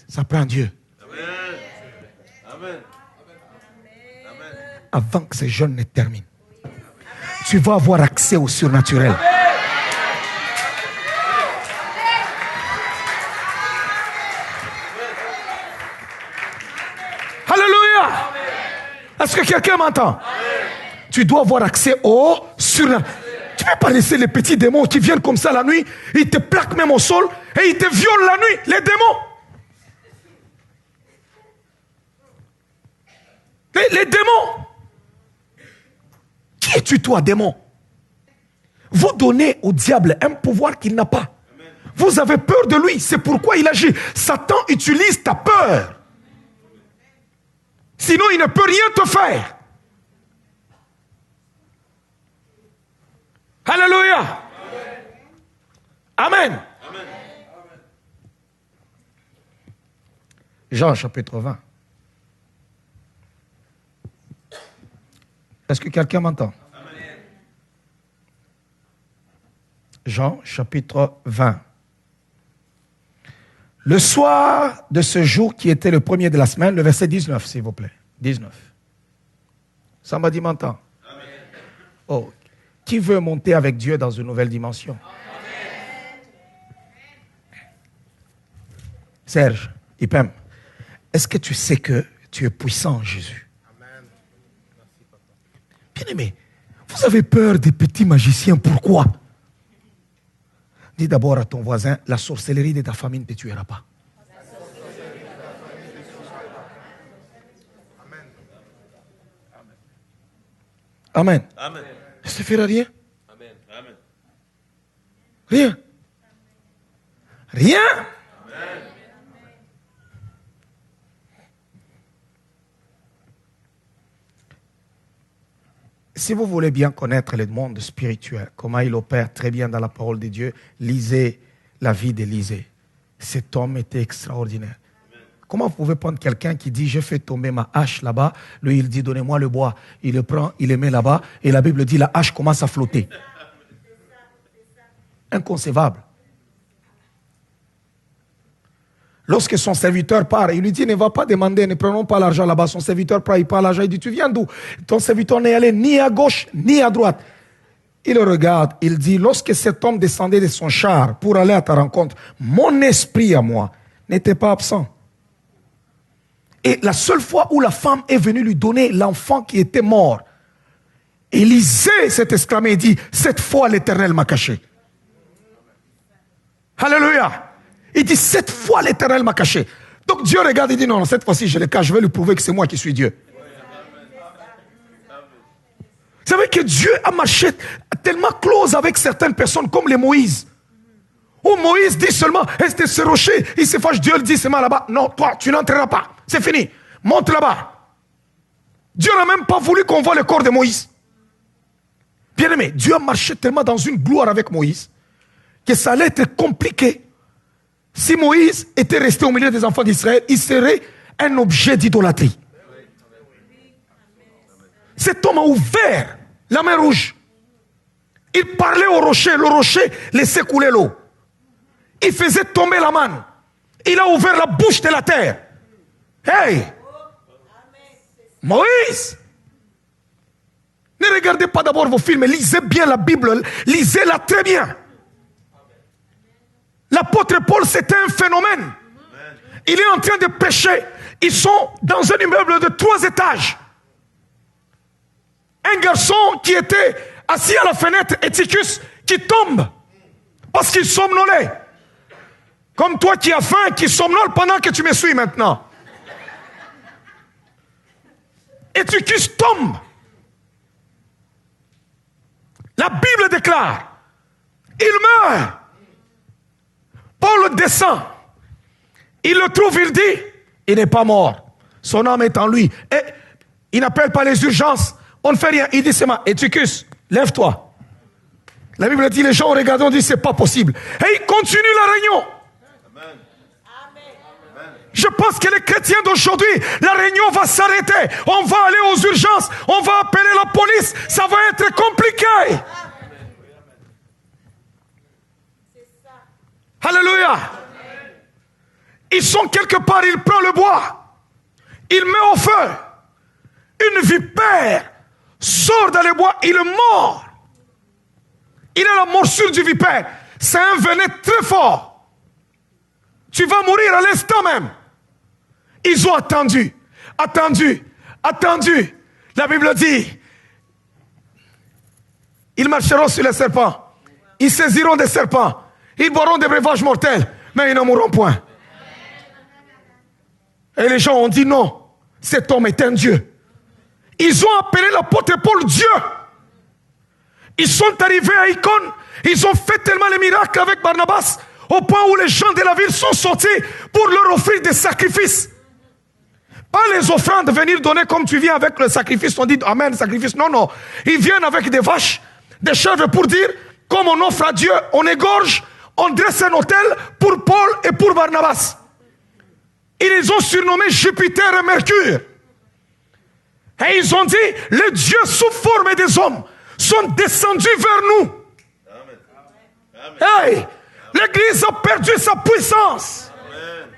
Ça prend Dieu. Amen. Avant que ces jeûnes ne terminent, tu vas avoir accès au surnaturel. Alléluia. Est-ce que quelqu'un m'entend? Tu dois avoir accès au surnaturel. Tu ne peux pas laisser les petits démons qui viennent comme ça la nuit, ils te plaquent même au sol et ils te violent la nuit, les démons. Les démons. Qui es-tu toi, démon? Vous donnez au diable un pouvoir qu'il n'a pas. Vous avez peur de lui, c'est pourquoi il agit. Satan utilise ta peur. Sinon, il ne peut rien te faire. Alléluia. Amen. Amen. Jean chapitre 20. Est-ce que quelqu'un m'entend? Amen. Jean chapitre 20. Le soir de ce jour qui était le premier de la semaine, le verset 19, s'il vous plaît. 19. Somebody m'entend? Amen. Oh, qui veut monter avec Dieu dans une nouvelle dimension? Amen. Serge, Ipem, est-ce que tu sais que tu es puissant en Jésus? Bien-aimé, vous avez peur des petits magiciens, pourquoi? Dis d'abord à ton voisin, la sorcellerie de ta famille ne te tuera pas. Amen. Amen. Ça ne fera rien. Amen. Amen. Rien. Rien. Amen. Si vous voulez bien connaître le monde spirituel, comment il opère très bien dans la parole de Dieu, lisez la vie d'Élisée. Cet homme était extraordinaire. Amen. Comment vous pouvez prendre quelqu'un qui dit « je fais tomber ma hache là-bas », lui il dit « donnez-moi le bois », il le prend, il le met là-bas, et la Bible dit « la hache commence à flotter ». Inconcevable. Lorsque son serviteur part, il lui dit, ne va pas demander, ne prenons pas l'argent là-bas. Son serviteur part, il prend l'argent, il dit, tu viens d'où? Ton serviteur n'est allé ni à gauche, ni à droite. Il le regarde, il dit, lorsque cet homme descendait de son char pour aller à ta rencontre, mon esprit à moi n'était pas absent. Et la seule fois où la femme est venue lui donner l'enfant qui était mort, Élisée s'est exclamé et dit, cette fois l'Éternel m'a caché. Alléluia. Il dit, cette fois l'Éternel m'a caché. Donc Dieu regarde et dit, non, cette fois-ci je le cache, je vais lui prouver que c'est moi qui suis Dieu. Vous savez que Dieu a marché tellement close avec certaines personnes comme les Moïse. Où Moïse dit seulement, est-ce ce rocher, il se fâche, Dieu le dit seulement là-bas. Non, toi, tu n'entreras pas. C'est fini. Monte là-bas. Dieu n'a même pas voulu qu'on voie le corps de Moïse. Bien aimé, Dieu a marché tellement dans une gloire avec Moïse que ça allait être compliqué. Si Moïse était resté au milieu des enfants d'Israël, il serait un objet d'idolâtrie. Cet homme a ouvert la mer Rouge. Il parlait au rocher, le rocher laissait couler l'eau. Il faisait tomber la manne. Il a ouvert la bouche de la terre. Hey! Moïse! Ne regardez pas d'abord vos films, lisez bien la Bible, lisez-la très bien. L'apôtre Paul, c'était un phénomène. Il est en train de prêcher. Ils sont dans un immeuble de 3 étages. Un garçon qui était assis à la fenêtre, Éticus, qui tombe parce qu'il somnolait. Comme toi qui as faim, qui somnole pendant que tu me suis maintenant. Éticus tombe. La Bible déclare, il meurt. Paul descend. Il le trouve, il dit, il n'est pas mort. Son âme est en lui. Et il n'appelle pas les urgences. On ne fait rien. Il dit seulement, Éticus, lève-toi. La Bible dit, les gens regardent, on dit, c'est pas possible. Et il continue la réunion. Amen. Je pense que les chrétiens d'aujourd'hui, la réunion va s'arrêter. On va aller aux urgences. On va appeler la police. Ça va être compliqué. Alléluia. Ils sont quelque part, il prend le bois. Il met au feu. Une vipère sort dans le bois, il est mort. Il a la morsure du vipère. C'est un venin très fort. Tu vas mourir à l'instant même. Ils ont attendu. La Bible dit, ils marcheront sur les serpents. Ils saisiront des serpents. Ils boiront des breuvages mortels, mais ils ne mourront point. Et les gens ont dit non, cet homme est un Dieu. Ils ont appelé l'apôtre Paul Dieu. Ils sont arrivés à Icône, ils ont fait tellement les miracles avec Barnabas, au point où les gens de la ville sont sortis pour leur offrir des sacrifices. Pas les offrandes, venir donner comme tu viens avec le sacrifice, on dit amen, sacrifice. Non, non. Ils viennent avec des vaches, des chèvres pour dire, comme on offre à Dieu, on égorge, on dresse un autel pour Paul et pour Barnabas. Ils les ont surnommés Jupiter et Mercure. Et ils ont dit, les dieux sous forme des hommes sont descendus vers nous. Amen. Hey, l'Église a perdu sa puissance. Amen.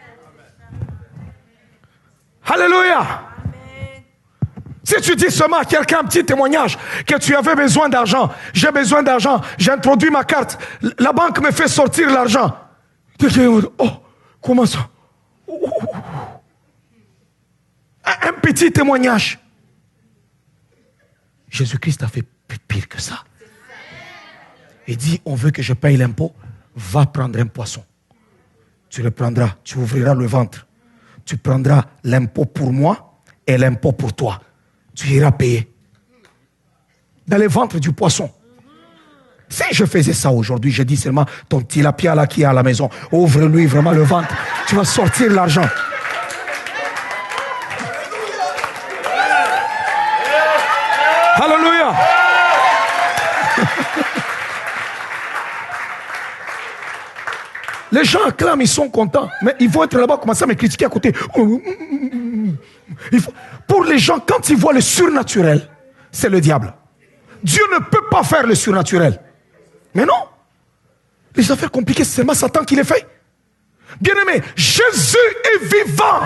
Alléluia. Amen. Si tu dis seulement à quelqu'un un petit témoignage que tu avais besoin d'argent, j'ai besoin d'argent, j'ai introduit ma carte, la banque me fait sortir l'argent. Oh, comment ça? Un petit témoignage. Jésus-Christ a fait pire que ça. Il dit, on veut que je paye l'impôt, va prendre un poisson. Tu le prendras, tu ouvriras le ventre. Tu prendras l'impôt pour moi et l'impôt pour toi. Tu iras payer. Dans le ventre du poisson. Si je faisais ça aujourd'hui, je dis seulement, ton tilapia là qui est à la maison, ouvre-lui vraiment le ventre. Tu vas sortir l'argent. Alléluia. Les gens acclament, ils sont contents. Mais ils vont être là-bas, commencer à me critiquer à côté. Pour les gens, quand ils voient le surnaturel, c'est le diable. Dieu ne peut pas faire le surnaturel. Mais non. Les affaires compliquées, c'est seulement Satan qui les fait. Bien-aimé, Jésus est vivant.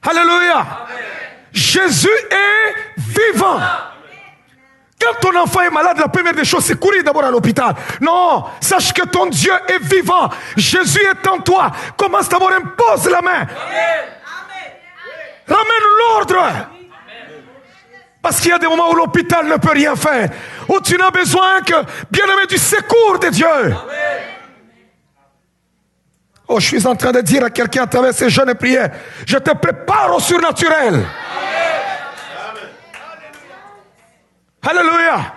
Alléluia. Jésus est vivant. Quand ton enfant est malade, la première des choses, c'est courir d'abord à l'hôpital. Non, sache que ton Dieu est vivant. Jésus est en toi. Commence d'abord, impose la main. Ramène l'ordre. Parce qu'il y a des moments où l'hôpital ne peut rien faire. Où tu n'as besoin que, bien-aimé, du secours de Dieu. Oh, je suis en train de dire à quelqu'un à travers ces jeûnes et prières, je te prépare au surnaturel. Alléluia.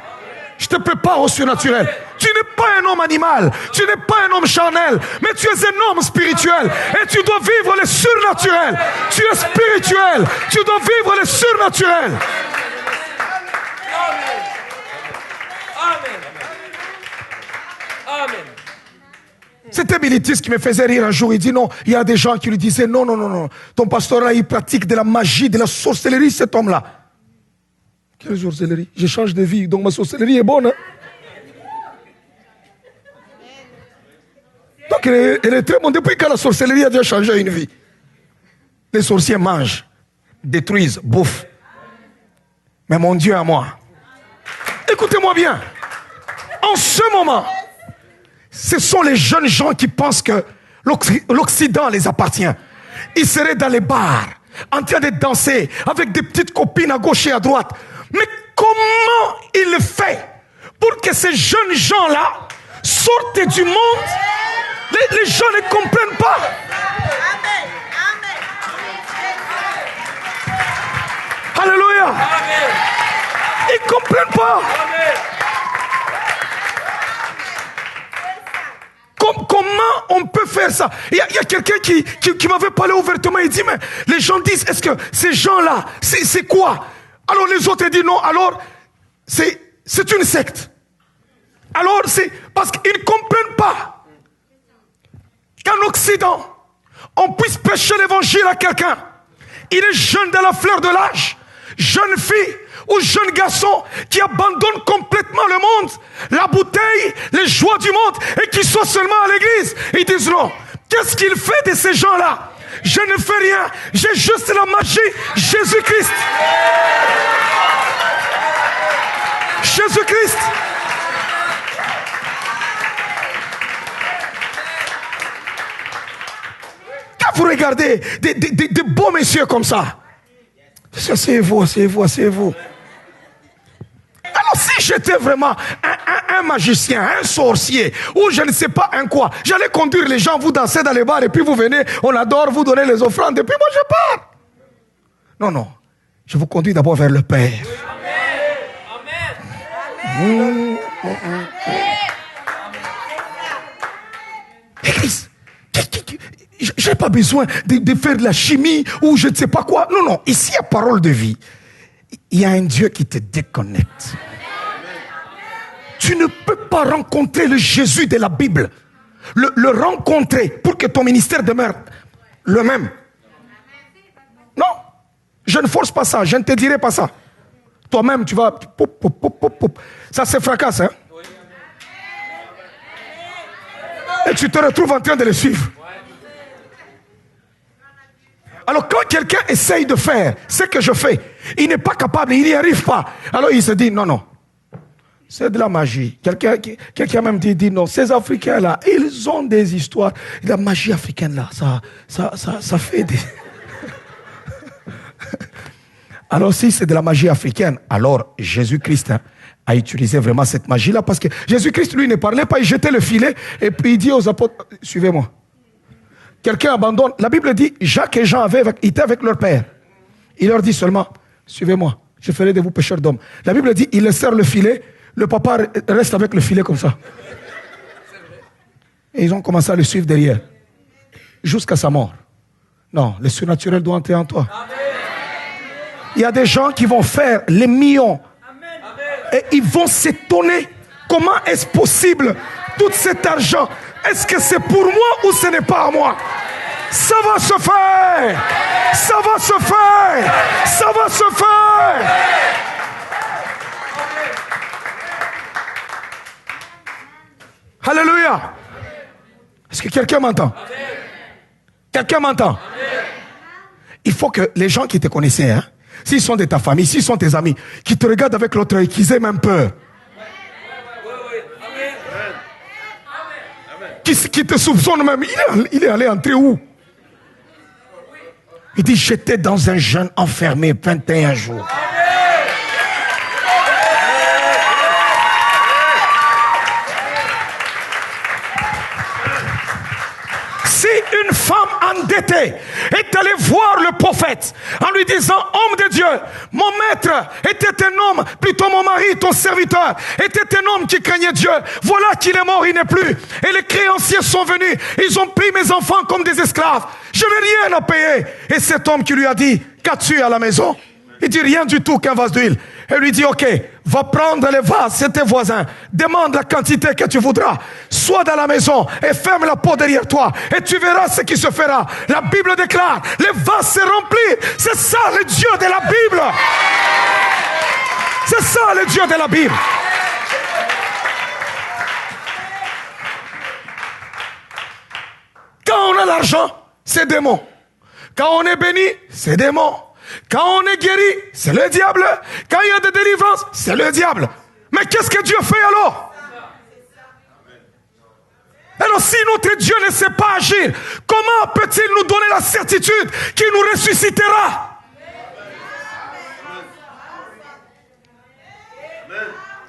Je te prépare au surnaturel. Tu n'es pas un homme animal, tu n'es pas un homme charnel, mais tu es un homme spirituel et tu dois vivre le surnaturel. Tu es spirituel, tu dois vivre le surnaturel. Amen. Amen. C'était Militis qui me faisait rire un jour. Il dit non, il y a des gens qui lui disaient non, non, non, non. Ton pasteur là, il pratique de la magie, de la sorcellerie, cet homme-là. Quelle sorcellerie? Je change de vie, donc ma sorcellerie est bonne. Hein? Donc elle est très bonne. Depuis que la sorcellerie a déjà changé une vie. Les sorciers mangent, détruisent, bouffent. Mais mon Dieu à moi. Écoutez-moi bien. En ce moment, ce sont les jeunes gens qui pensent que l'Occident les appartient. Ils seraient dans les bars, en train de danser, avec des petites copines à gauche et à droite. Mais comment il le fait pour que ces jeunes gens-là sortent du monde? Les gens ne comprennent pas. Alléluia. Ils ne comprennent pas. Comment on peut faire ça? Il y a quelqu'un qui m'avait parlé ouvertement. Il dit, mais les gens disent, est-ce que ces gens-là, c'est quoi? Alors les autres disent non, alors c'est une secte. Alors c'est parce qu'ils ne comprennent pas qu'en Occident, on puisse prêcher l'évangile à quelqu'un. Il est jeune dans la fleur de l'âge, jeune fille ou jeune garçon qui abandonne complètement le monde, la bouteille, les joies du monde et qui soit seulement à l'église. Ils disent non. Qu'est-ce qu'il fait de ces gens-là? Je ne fais rien, j'ai juste la magie, Jésus-Christ. Jésus-Christ. Quand vous regardez des beaux messieurs comme ça, asseyez-vous, asseyez-vous, asseyez-vous. Alors si j'étais vraiment un magicien, un sorcier, ou je ne sais pas un quoi, j'allais conduire les gens, vous dansez dans les bars, et puis vous venez, on adore, vous donnez les offrandes, et puis moi je pars. Non, non, je vous conduis d'abord vers le Père. Amen. Église, je n'ai pas besoin de faire de la chimie ou je ne sais pas quoi. Non, non, ici il y a parole de vie. Il y a un Dieu qui te déconnecte. Tu ne peux pas rencontrer le Jésus de la Bible. Le rencontrer pour que ton ministère demeure le même. Non, je ne force pas ça, je ne te dirai pas ça. Toi-même, tu vas... Ça se fracasse, hein? Et tu te retrouves en train de le suivre. Alors quand quelqu'un essaye de faire ce que je fais, il n'est pas capable, il n'y arrive pas. Alors il se dit non, non, c'est de la magie. Quelqu'un même dit non, ces Africains-là, ils ont des histoires. La magie africaine-là, ça fait des... Alors si c'est de la magie africaine, alors Jésus-Christ a utilisé vraiment cette magie-là, parce que Jésus-Christ, lui, ne parlait pas, il jetait le filet, et puis il dit aux apôtres, suivez-moi. Quelqu'un abandonne. La Bible dit, Jacques et Jean étaient avec leur père. Il leur dit seulement, suivez-moi, je ferai de vous pêcheurs d'hommes. La Bible dit, il leur serre le filet, le papa reste avec le filet comme ça. Et ils ont commencé à le suivre derrière, jusqu'à sa mort. Non, le surnaturel doit entrer en toi. Il y a des gens qui vont faire les millions. Et ils vont s'étonner. Comment est-ce possible tout cet argent? Est-ce que c'est pour moi ou ce n'est pas à moi? Ça va se faire. Ça va se faire. Ça va se faire. Alléluia. Est-ce que quelqu'un m'entend? Quelqu'un m'entend? Il faut que les gens qui te connaissaient, hein, s'ils sont de ta famille, s'ils sont tes amis, qui te regardent avec l'autre œil, qu'ils aient même peur. Qui te soupçonne même. Il est allé entrer où? Il dit, j'étais dans un jeûne enfermé 21 jours. Si une femme endettée est allée voir le prophète en lui disant, homme de Dieu, mon maître était un homme, plutôt mon mari, ton serviteur, était un homme qui craignait Dieu. Voilà qu'il est mort, il n'est plus. Et les créanciers sont venus, ils ont pris mes enfants comme des esclaves. Je n'ai rien à payer. Et cet homme qui lui a dit, qu'as-tu à la maison? Il dit rien du tout qu'un vase d'huile. Elle lui dit, ok, va prendre les vases, c'est tes voisins. Demande la quantité que tu voudras. Sois dans la maison et ferme la porte derrière toi. Et tu verras ce qui se fera. La Bible déclare, les vases se remplissent. C'est ça le Dieu de la Bible. C'est ça le Dieu de la Bible. Quand on a l'argent, c'est démon. Quand on est béni, c'est démon. Quand on est guéri, c'est le diable. Quand il y a des délivrances, c'est le diable. Mais qu'est-ce que Dieu fait alors? Alors si notre Dieu ne sait pas agir, comment peut-il nous donner la certitude qu'il nous ressuscitera?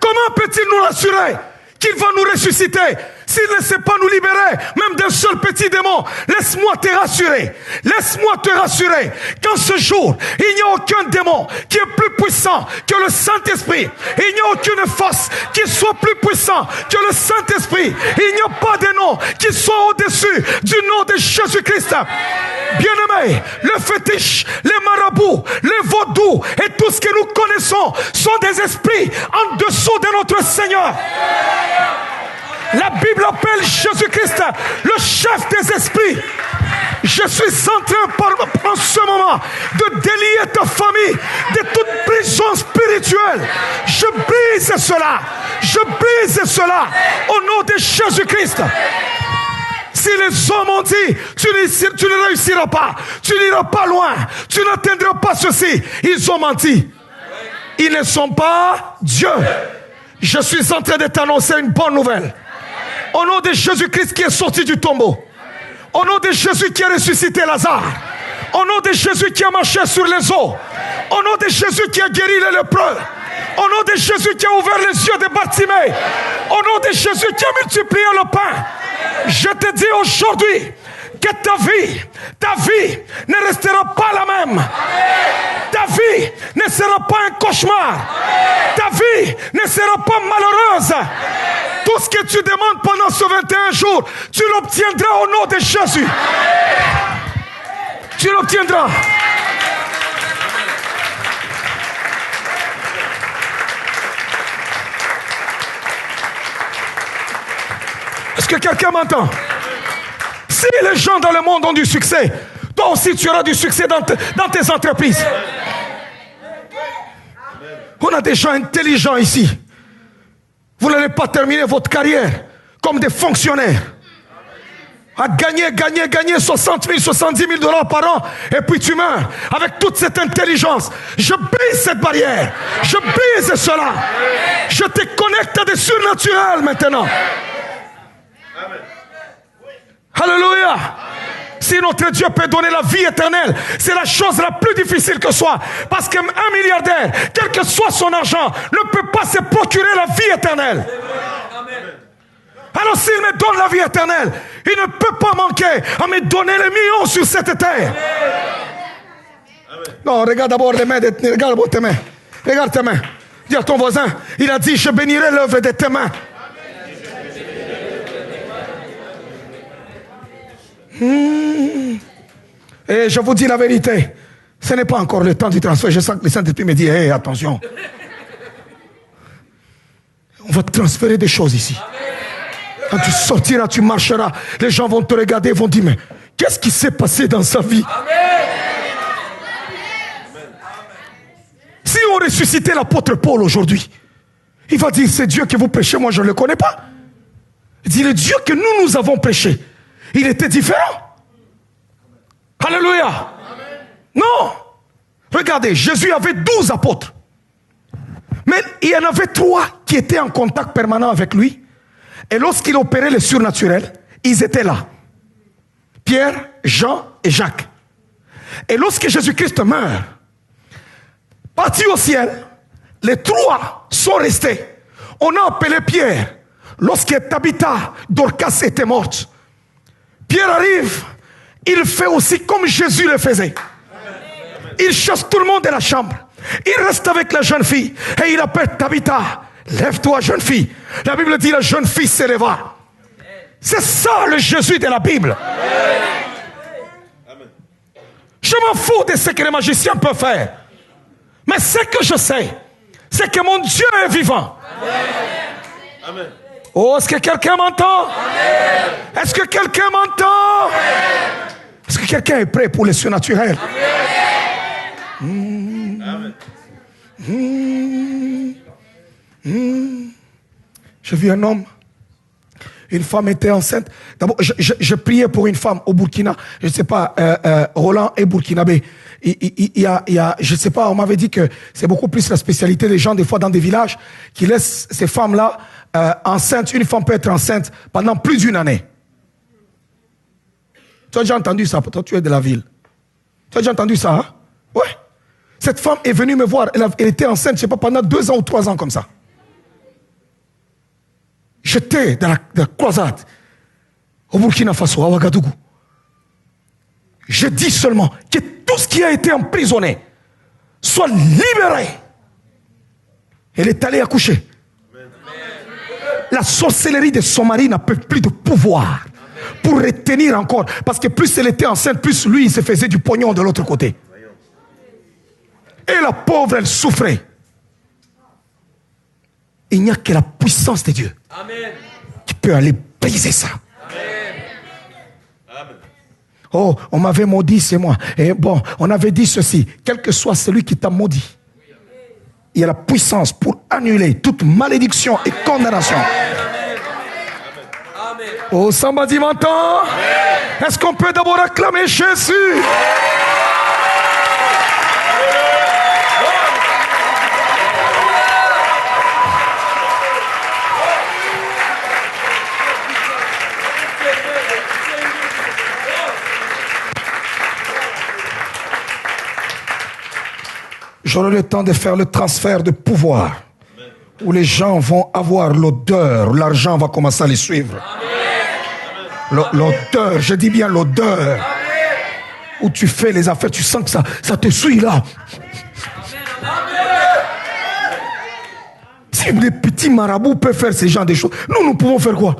Comment peut-il nous rassurer qu'il va nous ressusciter? S'il ne sait pas nous libérer, même d'un seul petit démon, laisse-moi te rassurer. Laisse-moi te rassurer. Qu'en ce jour, il n'y a aucun démon qui est plus puissant que le Saint-Esprit. Il n'y a aucune force qui soit plus puissant que le Saint-Esprit. Il n'y a pas de nom qui soit au-dessus du nom de Jésus-Christ. Bien-aimés, le fétiche, les marabouts, les vaudous et tout ce que nous connaissons sont des esprits en dessous de notre Seigneur. La Bible appelle Jésus-Christ le chef des esprits. Je suis en train en ce moment de délier ta famille de toute prison spirituelle. Je brise cela. Je brise cela au nom de Jésus-Christ. Si les hommes ont dit, tu ne réussiras pas, tu n'iras pas loin, tu n'atteindras pas ceci, ils ont menti. Ils ne sont pas Dieu. Je suis en train de t'annoncer une bonne nouvelle. Au nom de Jésus-Christ qui est sorti du tombeau. Au nom de Jésus qui a ressuscité Lazare. Au nom de Jésus qui a marché sur les eaux. Au nom de Jésus qui a guéri les lépreux. Au nom de Jésus qui a ouvert les yeux de Bartimée. Au nom de Jésus qui a multiplié le pain. Je te dis aujourd'hui que ta vie ne restera pas la même. Ta vie ne sera pas un cauchemar. Ta vie ne sera pas malheureuse. Tout ce que tu demandes pendant ce 21 jours, tu l'obtiendras au nom de Jésus. Tu l'obtiendras. Est-ce que quelqu'un m'entend? Si les gens dans le monde ont du succès, toi aussi tu auras du succès dans tes entreprises. On a des gens intelligents ici. Vous n'allez pas terminer votre carrière comme des fonctionnaires. À gagner 60 000, 70 000 $ par an, et puis tu meurs avec toute cette intelligence. Je brise cette barrière. Je brise cela. Je te connecte à des surnaturels maintenant. Alléluia. Si notre Dieu peut donner la vie éternelle, c'est la chose la plus difficile que soit. Parce qu'un milliardaire, quel que soit son argent, ne peut pas se procurer la vie éternelle. Alors s'il me donne la vie éternelle, il ne peut pas manquer à me donner les millions sur cette terre. Non, regarde d'abord les mains, regarde d'abord tes mains. Regarde tes mains. Dis à ton voisin, il a dit, je bénirai l'œuvre de tes mains. Et je vous dis la vérité, ce n'est pas encore le temps du transfert. Je sens que le Saint-Esprit me dit, hey, attention. On va transférer des choses ici. Quand tu sortiras, tu marcheras, les gens vont te regarder et vont dire, mais qu'est-ce qui s'est passé dans sa vie? Si on ressuscitait l'apôtre Paul aujourd'hui, il va dire, c'est Dieu que vous prêchez, moi je ne le connais pas. Il dit, le Dieu que nous avons prêché, il était différent. Alléluia. Amen. Non. Regardez, Jésus avait 12 apôtres. Mais il y en avait 3 qui étaient en contact permanent avec lui. Et lorsqu'il opérait le surnaturel, ils étaient là. Pierre, Jean et Jacques. Et lorsque Jésus-Christ meurt, parti au ciel, les 3 sont restés. On a appelé Pierre lorsque Tabitha, Dorcas était morte. Pierre arrive, il fait aussi comme Jésus le faisait. Il chasse tout le monde de la chambre. Il reste avec la jeune fille et il appelle Tabitha. Lève-toi, jeune fille. La Bible dit la jeune fille s'éleva. C'est ça le Jésus de la Bible. Je m'en fous de ce que les magiciens peuvent faire. Mais ce que je sais, c'est que mon Dieu est vivant. Amen. Oh, est-ce que quelqu'un m'entend? Est-ce que quelqu'un m'entend? Est-ce que quelqu'un est prêt pour le surnaturel? J'ai vu un homme, une femme était enceinte. D'abord, je priais pour une femme au Burkina. Je ne sais pas, Roland est burkinabé. Il y a, je ne sais pas, on m'avait dit que c'est beaucoup plus la spécialité des gens, des fois dans des villages, qui laissent ces femmes-là enceintes. Une femme peut être enceinte pendant plus d'une année. Tu as déjà entendu ça? Toi, tu es de la ville. Tu as déjà entendu ça? Hein? Ouais. Cette femme est venue me voir. Elle était enceinte, je ne sais pas, pendant 2 ans ou 3 ans comme ça. J'étais dans la croisade au Burkina Faso, à Ouagadougou. Je dis seulement que tout ce qui a été emprisonné soit libéré. Elle est allée accoucher. La sorcellerie de son mari n'a plus de pouvoir pour retenir encore. Parce que plus elle était enceinte, plus lui, il se faisait du pognon de l'autre côté. Et la pauvre, elle souffrait. Il n'y a que la puissance de Dieu qui peut aller briser ça. Amen. Oh, on m'avait maudit, c'est moi. Et bon, on avait dit ceci. Quel que soit celui qui t'a maudit, il y a la puissance pour annuler toute malédiction et condamnation. Amen. Oh, somebody m'entend? Est-ce qu'on peut d'abord acclamer Jésus? J'aurai le temps de faire le transfert de pouvoir où les gens vont avoir l'odeur, l'argent va commencer à les suivre. L'odeur, je dis bien l'odeur, où tu fais les affaires, tu sens que ça te suit là. Si les petits marabouts peuvent faire ce genre de choses, nous pouvons faire quoi?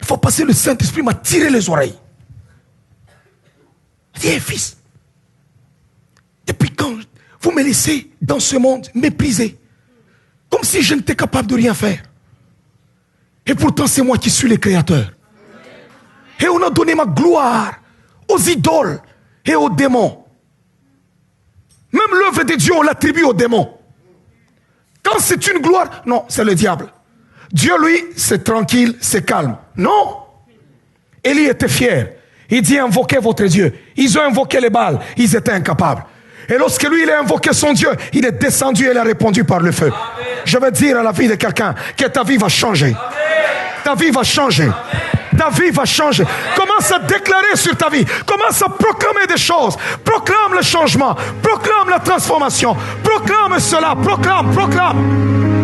Il faut passer, le Saint-Esprit m'a tiré les oreilles. Il dit, hey, fils, depuis quand vous me laissez dans ce monde mépriser, comme si je n'étais capable de rien faire? Et pourtant c'est moi qui suis le créateur. Et on a donné ma gloire aux idoles et aux démons. Même l'œuvre de Dieu, on l'attribue aux démons. Quand c'est une gloire, non, c'est le diable. Dieu, lui, c'est tranquille, c'est calme. Non. Élie était fier. Il dit, invoquez votre Dieu. Ils ont invoqué les Baals. Ils étaient incapables. Et lorsque lui, il a invoqué son Dieu, il est descendu et il a répondu par le feu. Amen. Je veux dire à la vie de quelqu'un que ta vie va changer. Amen. Ta vie va changer. Amen. Ta vie va changer. Commence à déclarer sur ta vie. Commence à proclamer des choses. Proclame le changement. Proclame la transformation. Proclame cela. Proclame.